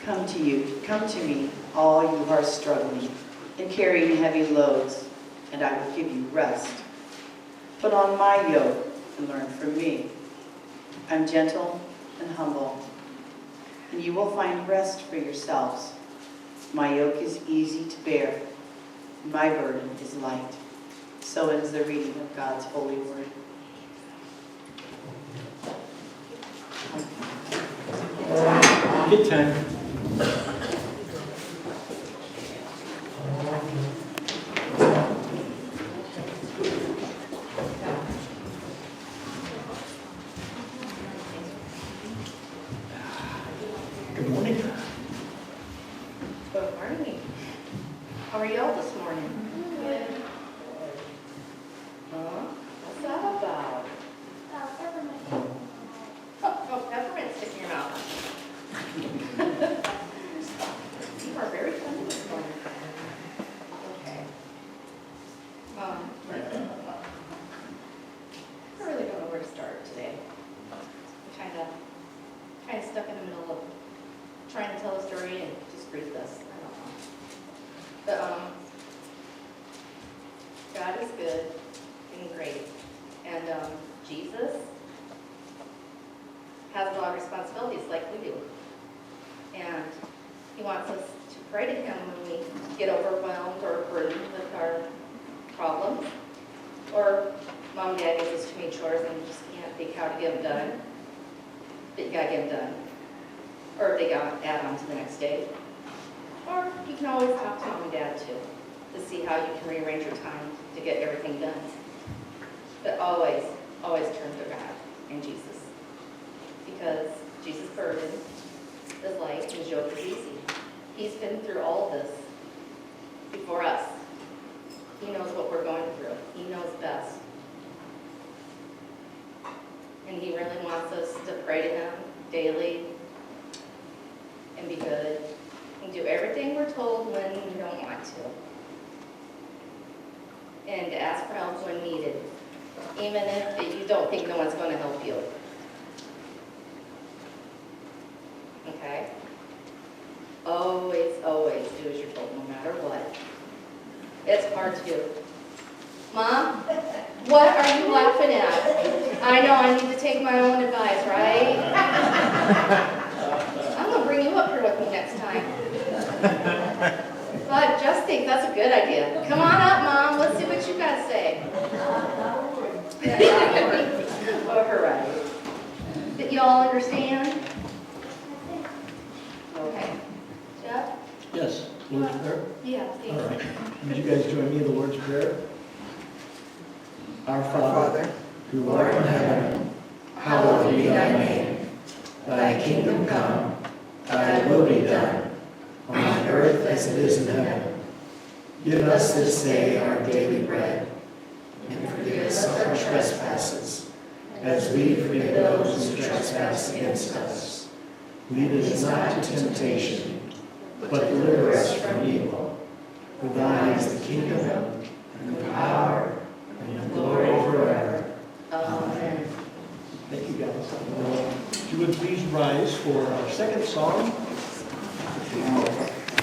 Come to me, all you who are struggling and carrying heavy loads, and I will give you rest. Put on my yoke and learn from me. I'm gentle and humble, and you will find rest for yourselves. My yoke is easy to bear, and my burden is light. So ends the reading of God's holy word. Good time. Good morning. Good morning. How are y'all this morning? Good. What's that about? Oh, peppermint stick in your mouth. You are very funny this morning. Okay. I really don't know where to start today. I'm kind of stuck in the middle of trying to tell a story and just read this. I don't know. But God is good and great. And Jesus has a lot of responsibilities like we do. And he wants us to pray to him when we get overwhelmed or burdened with our problems. Or mom and dad gives us too many chores and we just can't think how to get them done. But you gotta get them done. Or they got add on to the next day. Or you can always talk to mom and dad too, to see how you can rearrange your time to get everything done. But always, always turn to God and Jesus. Because Jesus' burden is light and his yoke is easy. He's been through all of this before us. He knows what we're going through. He knows best. And he really wants us to pray to him daily and be good and do everything we're told when we don't want to. And ask for help when needed, even if you don't think no one's going to help you. Okay? Always, always do as you're told, no matter what. It's hard to do. Mom, what are you laughing at? I know I need to take my own advice, right? I'm going to bring you up here with me next time. But just think that's a good idea. Come on up, Mom. Let's see what you got to say. All right. Did you all understand? Okay. Jeff? Yes, Lord's Prayer. Yeah, please. All right. Would you guys join me in the Lord's Prayer? Our Father, who art in heaven, hallowed be thy name. Thy kingdom come, thy will be done, on earth as it is in heaven. Give us this day our daily bread, and forgive us our trespasses, as we forgive those who trespass against us. Lead us not into temptation, but deliver us from evil. For thine is the kingdom, and the power, and the glory forever. Amen. Thank you, guys. If you would please rise for our second song.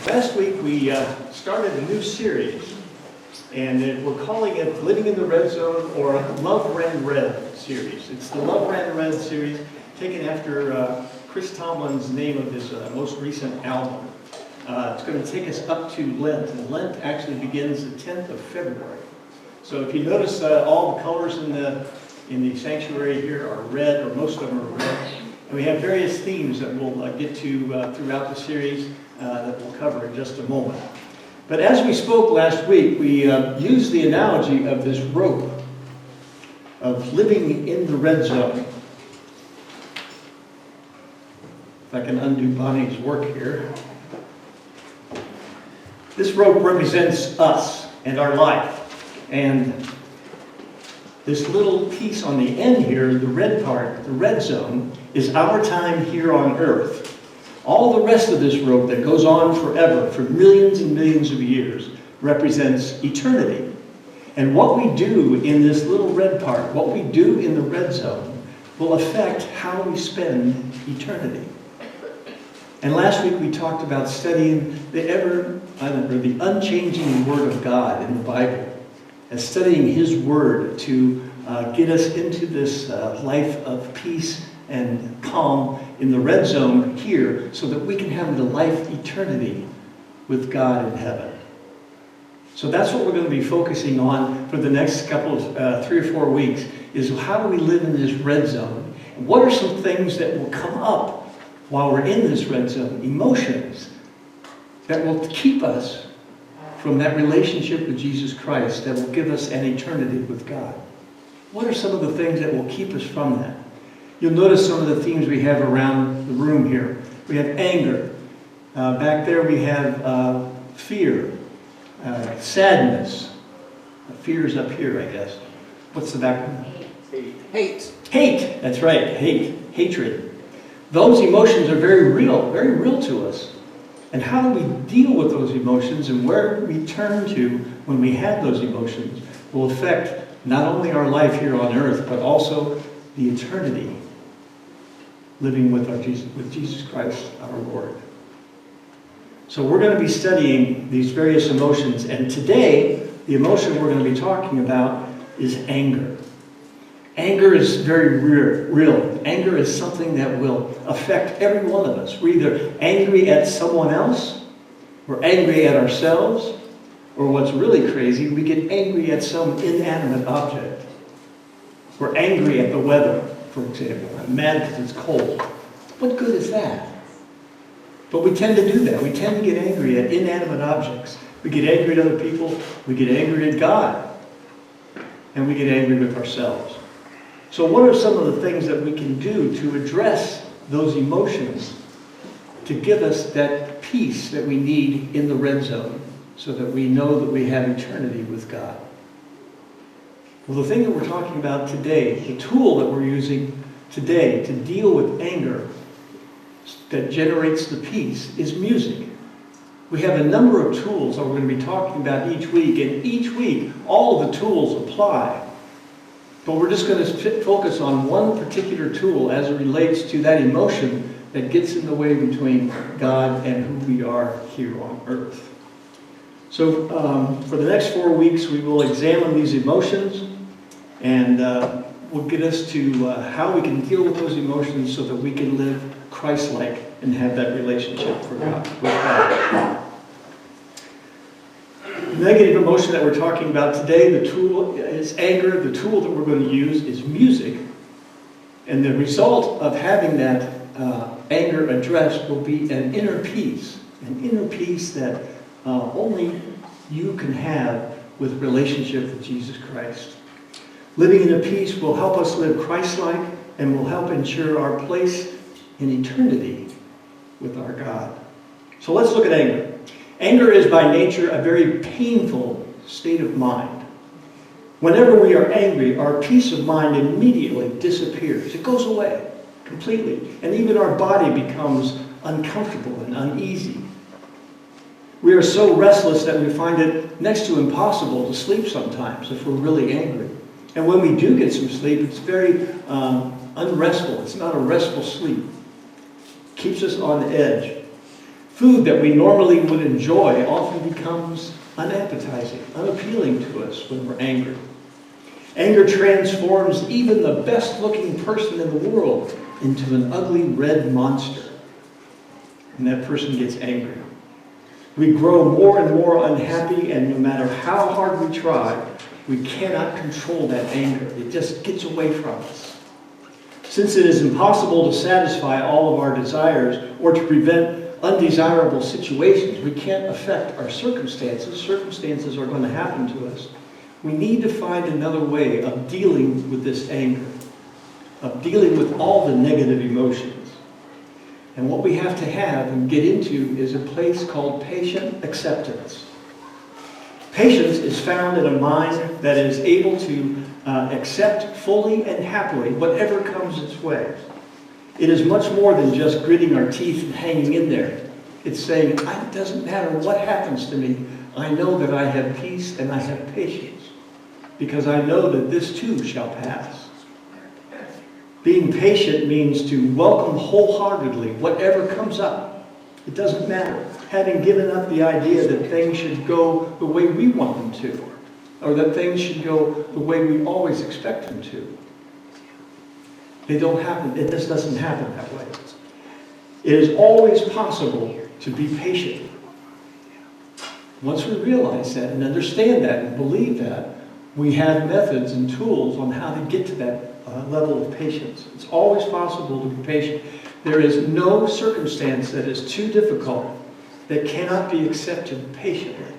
Last week we started a new series, and we're calling it Living in the Red Zone, or Love Ran Red series. It's the Love Ran Red series, taken after Chris Tomlin's name of his most recent album. It's going to take us up to Lent, and Lent actually begins the 10th of February. So if you notice, all the colors in the sanctuary here are red, or most of them are red. And we have various themes that we'll get to throughout the series that we'll cover in just a moment. But as we spoke last week, we used the analogy of this rope, of living in the red zone. If I can undo Bonnie's work here. This rope represents us and our life. And this little piece on the end here, the red part, the red zone, is our time here on earth. All the rest of this rope that goes on forever, for millions and millions of years, represents eternity. And what we do in this little red part, what we do in the red zone, will affect how we spend eternity. And last week we talked about studying the unchanging Word of God in the Bible, and studying His Word to get us into this life of peace and calm in the red zone here, so that we can have the life eternity with God in heaven. So that's what we're going to be focusing on for the next couple of 3 or 4 weeks, is how do we live in this red zone? And what are some things that will come up while we're in this red zone? Emotions that will keep us from that relationship with Jesus Christ, that will give us an eternity with God. What are some of the things that will keep us from that? You'll notice some of the themes we have around the room here. We have anger. Back there we have fear, sadness. Fear's up here, I guess. What's the back one? Hate. Hate, that's right, hate, hatred. Those emotions are very real to us. And how do we deal with those emotions, and where we turn to when we have those emotions will affect not only our life here on earth, but also the eternity living with Jesus Christ our Lord. So we're going to be studying these various emotions, and today the emotion we're going to be talking about is anger. Anger is very real. Anger is something that will affect every one of us. We're either angry at someone else, we're angry at ourselves, or what's really crazy, we get angry at some inanimate object. We're angry at the weather, for example. I'm mad because it's cold. What good is that? But we tend to do that. We tend to get angry at inanimate objects. We get angry at other people, we get angry at God, and we get angry with ourselves. So what are some of the things that we can do to address those emotions, to give us that peace that we need in the red zone, so that we know that we have eternity with God? Well, the thing that we're talking about today, the tool that we're using today to deal with anger that generates the peace, is music. We have a number of tools that we're going to be talking about each week, and each week all of the tools apply. But we're just going to focus on one particular tool as it relates to that emotion that gets in the way between God and who we are here on earth. So for the next 4 weeks, we will examine these emotions, and will get us to how we can deal with those emotions so that we can live Christ-like and have that relationship with God. The negative emotion that we're talking about today, the tool is anger. The tool that we're going to use is music. And the result of having that anger addressed will be an inner peace that only you can have with relationship with Jesus Christ. Living in a peace will help us live Christ-like and will help ensure our place in eternity with our God. So let's look at anger. Anger is by nature a very painful state of mind. Whenever we are angry, our peace of mind immediately disappears. It goes away completely. And even our body becomes uncomfortable and uneasy. We are so restless that we find it next to impossible to sleep sometimes if we're really angry. And when we do get some sleep, it's very unrestful. It's not a restful sleep. It keeps us on edge. Food that we normally would enjoy often becomes unappetizing, unappealing to us when we're angry. Anger transforms even the best-looking person in the world into an ugly red monster. And that person gets angry. We grow more and more unhappy, and no matter how hard we try, we cannot control that anger. It just gets away from us. Since it is impossible to satisfy all of our desires or to prevent undesirable situations, we can't affect our circumstances. Circumstances are going to happen to us. We need to find another way of dealing with this anger, of dealing with all the negative emotions. And what we have to have and get into is a place called patient acceptance. Patience is found in a mind that is able to accept fully and happily whatever comes its way. It is much more than just gritting our teeth and hanging in there. It's saying, it doesn't matter what happens to me, I know that I have peace and I have patience, because I know that this too shall pass. Being patient means to welcome wholeheartedly whatever comes up It doesn't matter. Having given up the idea that things should go the way we want them to, or that things should go the way we always expect them to. They don't happen. It just doesn't happen that way. It is always possible to be patient. Once we realize that and understand that and believe that, we have methods and tools on how to get to that level of patience. It's always possible to be patient. There is no circumstance that is too difficult that cannot be accepted patiently,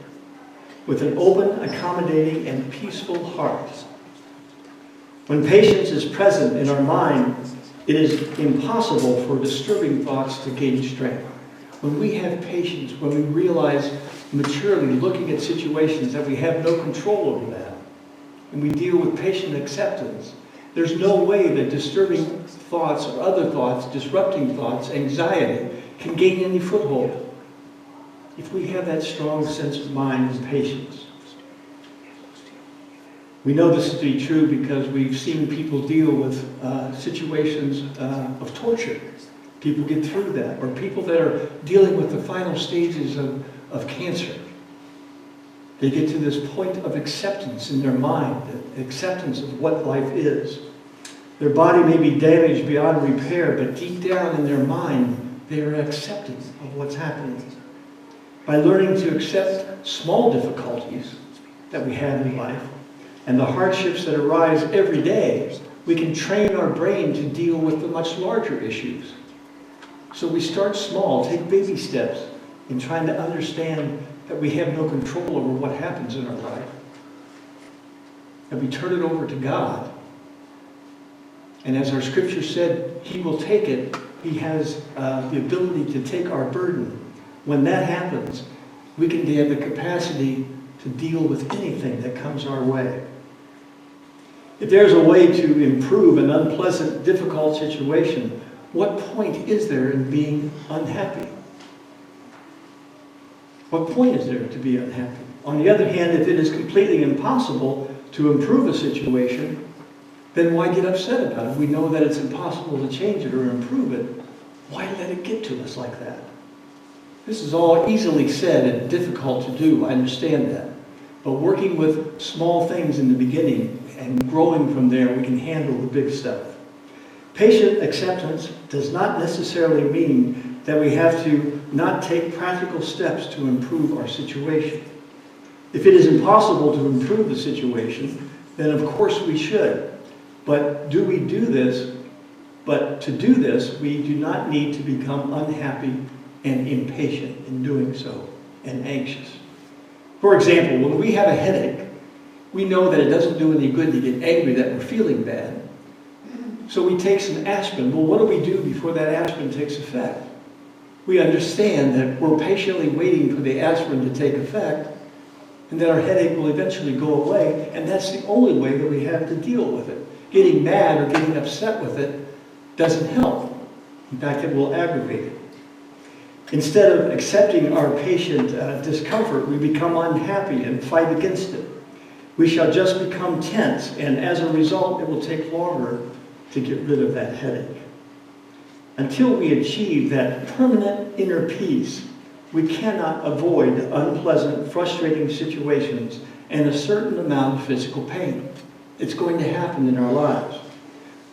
with an open, accommodating, and peaceful heart. When patience is present in our mind, it is impossible for disturbing thoughts to gain strength. When we have patience, when we realize maturely, looking at situations that we have no control over that, and we deal with patient acceptance, there's no way that disturbing thoughts or other thoughts, disrupting thoughts, anxiety, can gain any foothold if we have that strong sense of mind and patience. We know this to be true because we've seen people deal with situations of torture. People get through that, or people that are dealing with the final stages of cancer. They get to this point of acceptance in their mind, acceptance of what life is. Their body may be damaged beyond repair, but deep down in their mind, they are accepting of what's happening. By learning to accept small difficulties that we have in life and the hardships that arise every day, we can train our brain to deal with the much larger issues. So we start small, take baby steps in trying to understand that we have no control over what happens in our life. And we turn it over to God. And as our scripture said, He will take it. He has the ability to take our burden. When that happens, we can have the capacity to deal with anything that comes our way. If there's a way to improve an unpleasant, difficult situation, what point is there in being unhappy? What point is there to be unhappy? On the other hand, if it is completely impossible to improve a situation, then why get upset about it? We know that it's impossible to change it or improve it. Why let it get to us like that? This is all easily said and difficult to do. I understand that. But working with small things in the beginning and growing from there, we can handle the big stuff. Patient acceptance does not necessarily mean that we have to not take practical steps to improve our situation. If it is impossible to improve the situation, then of course we should. But do we do this? But to do this, we do not need to become unhappy and impatient in doing so, and anxious. For example, when we have a headache, we know that it doesn't do any good to get angry that we're feeling bad. So we take some aspirin. Well, what do we do before that aspirin takes effect? We understand that we're patiently waiting for the aspirin to take effect, and that our headache will eventually go away, and that's the only way that we have to deal with it. Getting mad or getting upset with it doesn't help. In fact, it will aggravate it. Instead of accepting our patient discomfort, we become unhappy and fight against it. We shall just become tense, and as a result, it will take longer to get rid of that headache. Until we achieve that permanent inner peace, we cannot avoid unpleasant, frustrating situations and a certain amount of physical pain. It's going to happen in our lives.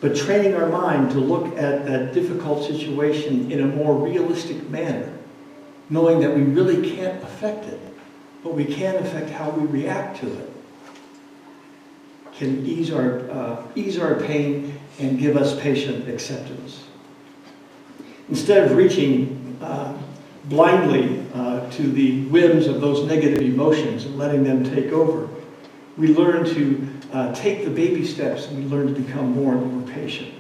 But training our mind to look at that difficult situation in a more realistic manner, knowing that we really can't affect it, but we can affect how we react to it, can ease our pain and give us patient acceptance. Instead of reaching blindly to the whims of those negative emotions and letting them take over, we learn to take the baby steps and we learn to become more and more patient.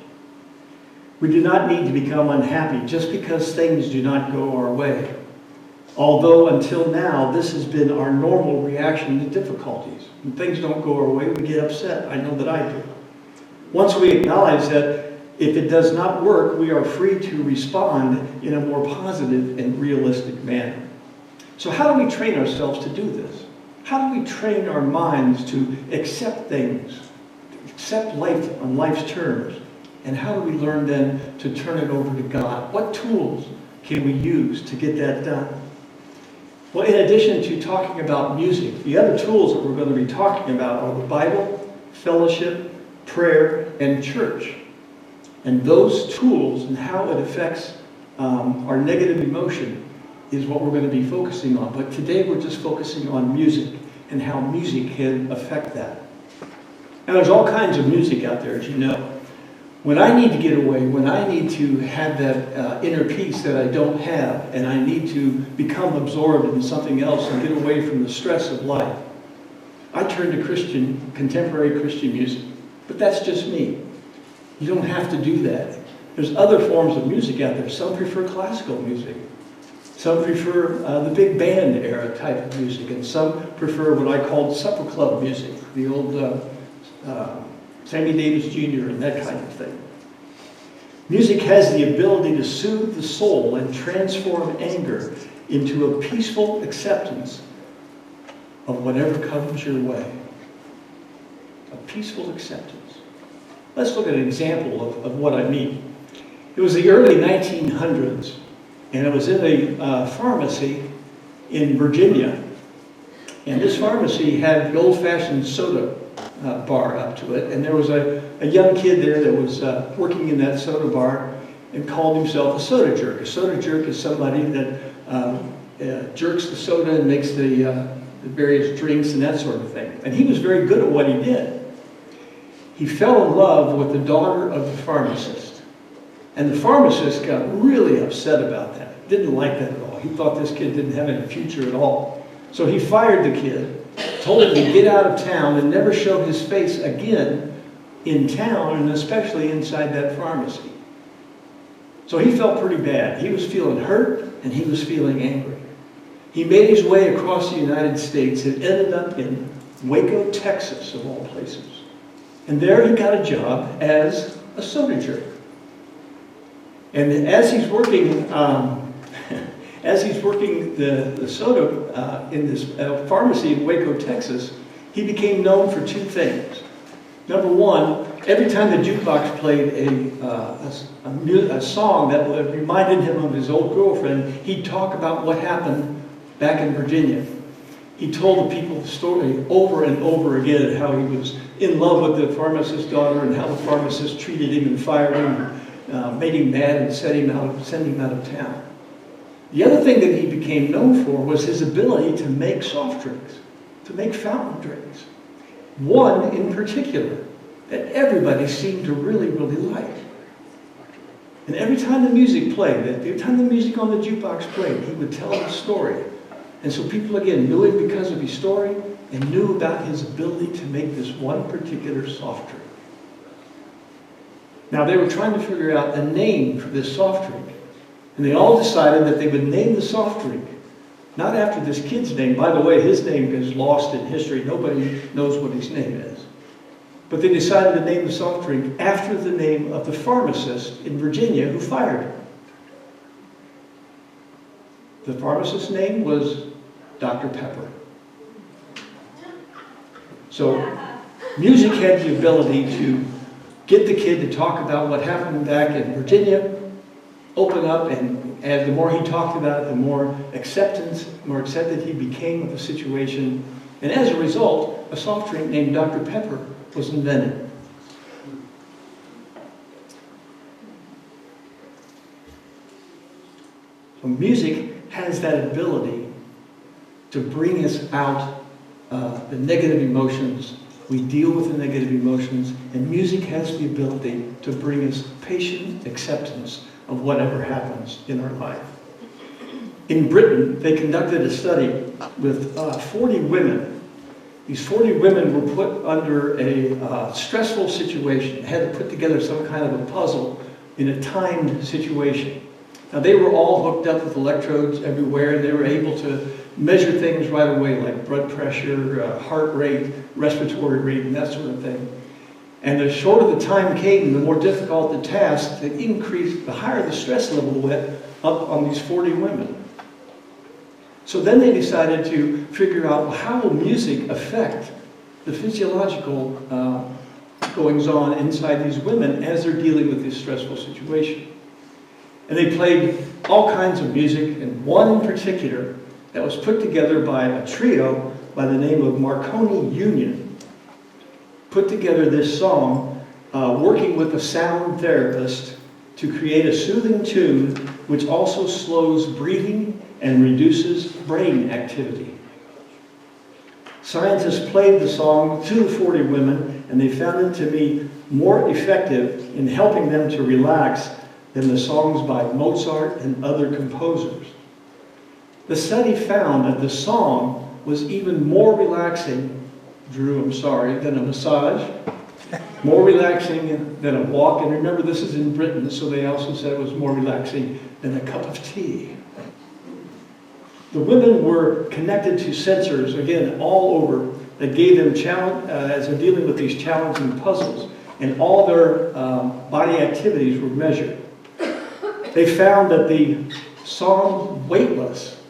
We do not need to become unhappy just because things do not go our way. Although until now, this has been our normal reaction to difficulties. When things don't go our way, we get upset. I know that I do. Once we acknowledge that if it does not work, we are free to respond in a more positive and realistic manner. So how do we train ourselves to do this? How do we train our minds to accept things, accept life on life's terms? And how do we learn then to turn it over to God? What tools can we use to get that done? Well, in addition to talking about music, the other tools that we're going to be talking about are the Bible, fellowship, prayer, and church. And those tools and how it affects our negative emotion is what we're going to be focusing on. But today we're just focusing on music and how music can affect that. Now there's all kinds of music out there, as you know. When I need to get away, when I need to have that inner peace that I don't have, and I need to become absorbed in something else and get away from the stress of life, I turn to contemporary Christian music. But that's just me. You don't have to do that. There's other forms of music out there. Some prefer classical music. Some prefer the big band era type of music. And some prefer what I called supper club music, the old Sammy Davis Jr. and that kind of thing. Music has the ability to soothe the soul and transform anger into a peaceful acceptance of whatever comes your way. A peaceful acceptance. Let's look at an example of what I mean. It was the early 1900s, and it was in a pharmacy in Virginia. And this pharmacy had the old-fashioned soda bar up to it, and there was a young kid there that was working in that soda bar and called himself a soda jerk. A soda jerk is somebody that jerks the soda and makes the various drinks and that sort of thing. And he was very good at what he did. He fell in love with the daughter of the pharmacist. And the pharmacist got really upset about that. Didn't like that at all. He thought this kid didn't have any future at all. So he fired the kid, told him to get out of town and never show his face again in town, and especially inside that pharmacy. So he felt pretty bad. He was feeling hurt and he was feeling angry. He made his way across the United States and ended up in Waco, Texas, of all places. And there he got a job as a soda jerk. And as he's working, the soda in this pharmacy in Waco, Texas, he became known for two things. Number one, every time the jukebox played a song that reminded him of his old girlfriend, he'd talk about what happened back in Virginia. He told the people the story over and over again, how he was in love with the pharmacist's daughter and how the pharmacist treated him and fired him, made him mad and sent him out of town. The other thing that he became known for was his ability to make soft drinks, to make fountain drinks. One in particular that everybody seemed to really, really like. And every time the music played, every time the music on the jukebox played, he would tell the story. And so people, again, knew him because of his story and knew about his ability to make this one particular soft drink. Now, they were trying to figure out a name for this soft drink. And they all decided that they would name the soft drink, not after this kid's name. By the way, his name is lost in history. Nobody knows what his name is. But they decided to name the soft drink after the name of the pharmacist in Virginia who fired him. The pharmacist's name was Dr. Pepper. So music had the ability to get the kid to talk about what happened back in Virginia, open up, and as the more he talked about it, the more accepted he became of the situation. And as a result, a soft drink named Dr. Pepper was invented. So music has that ability to bring us out the negative emotions. We deal with the negative emotions, and music has the ability to bring us patient acceptance of whatever happens in our life. In Britain, they conducted a study with 40 women. These 40 women were put under a stressful situation. They had to put together some kind of a puzzle in a timed situation. Now, they were all hooked up with electrodes everywhere, and they were able to measure things right away, like blood pressure, heart rate, respiratory rate, and that sort of thing. And the shorter the time came, the more difficult the task, the higher the stress level went up on these 40 women. So then they decided to figure out, well, how will music affect the physiological goings-on inside these women as they're dealing with this stressful situation. And they played all kinds of music, and one in particular that was put together by a trio by the name of Marconi Union, put together this song, working with a sound therapist to create a soothing tune which also slows breathing and reduces brain activity. Scientists played the song to the 40 women, and they found it to be more effective in helping them to relax than the songs by Mozart and other composers. The study found that the song was even more relaxing, Drew, I'm sorry, than a massage, more relaxing than a walk, and remember this is in Britain, so they also said it was more relaxing than a cup of tea. The women were connected to sensors, again, all over, that gave them challenge, as they're dealing with these challenging puzzles, and all their body activities were measured. They found that the song Weightless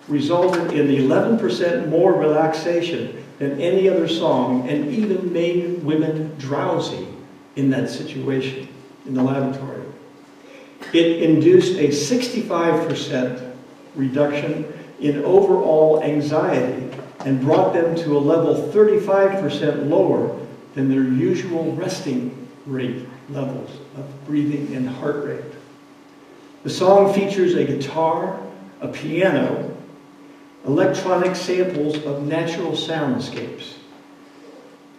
resulted in 11% more relaxation than any other song, and even made women drowsy in that situation in the laboratory. It induced a 65% reduction in overall anxiety and brought them to a level 35% lower than their usual resting rate levels of breathing and heart rate. The song features a guitar, a piano, electronic samples of natural soundscapes.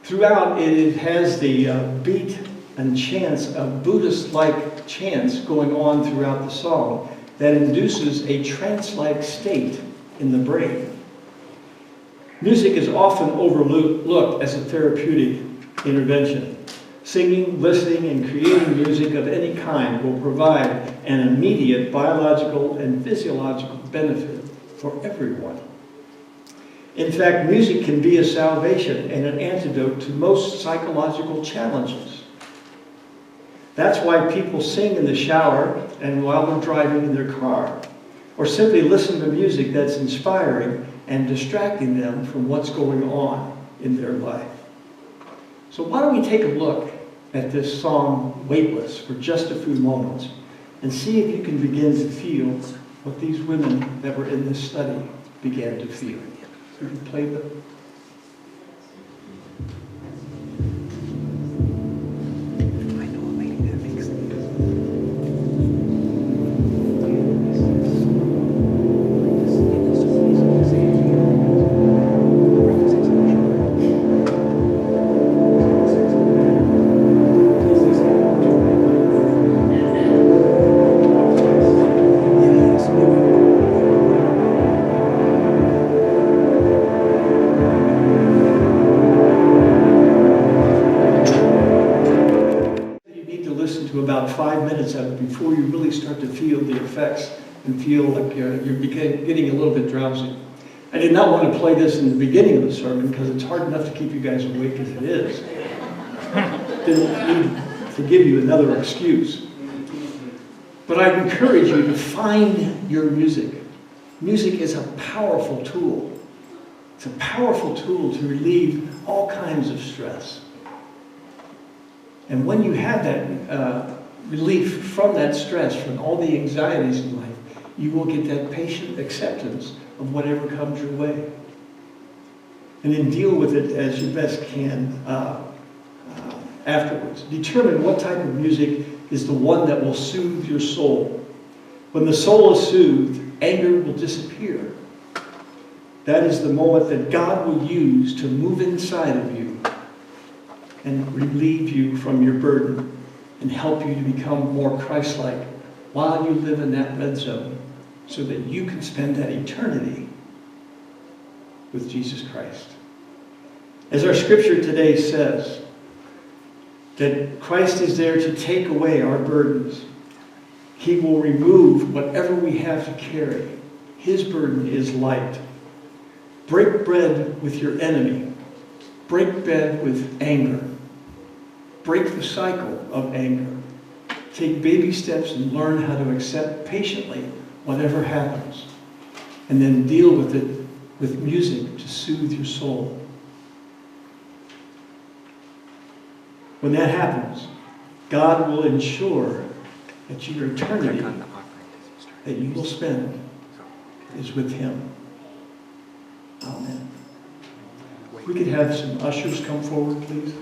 Throughout, it has the beat and chants of Buddhist-like chants going on throughout the song that induces a trance-like state in the brain. Music is often overlooked as a therapeutic intervention. Singing, listening, and creating music of any kind will provide an immediate biological and physiological benefit for everyone. In fact, music can be a salvation and an antidote to most psychological challenges. That's why people sing in the shower and while they're driving in their car, or simply listen to music that's inspiring and distracting them from what's going on in their life. So why don't we take a look at this song, Weightless, for just a few moments and see if you can begin to feel what these women that were in this study began to feel. So you can play them. About 5 minutes of it before you really start to feel the effects and feel like you're getting a little bit drowsy. I did not want to play this in the beginning of the sermon because it's hard enough to keep you guys awake as it is. Didn't need to give you another excuse. But I encourage you to find your music. Music is a powerful tool. It's a powerful tool to relieve all kinds of stress. And when you have that relief from that stress, from all the anxieties in life, you will get that patient acceptance of whatever comes your way. And then deal with it as you best can afterwards. Determine what type of music is the one that will soothe your soul. When the soul is soothed, anger will disappear. That is the moment that God will use to move inside of you and relieve you from your burden and help you to become more Christ-like while you live in that red zone so that you can spend that eternity with Jesus Christ. As our scripture today says, that Christ is there to take away our burdens. He will remove whatever we have to carry. His burden is light. Break bread with your enemy. Break bread with anger. Break the cycle of anger. Take baby steps and learn how to accept patiently whatever happens. And then deal with it with music to soothe your soul. When that happens, God will ensure that your eternity that you will spend is with Him. Amen. If we could have some ushers come forward, please.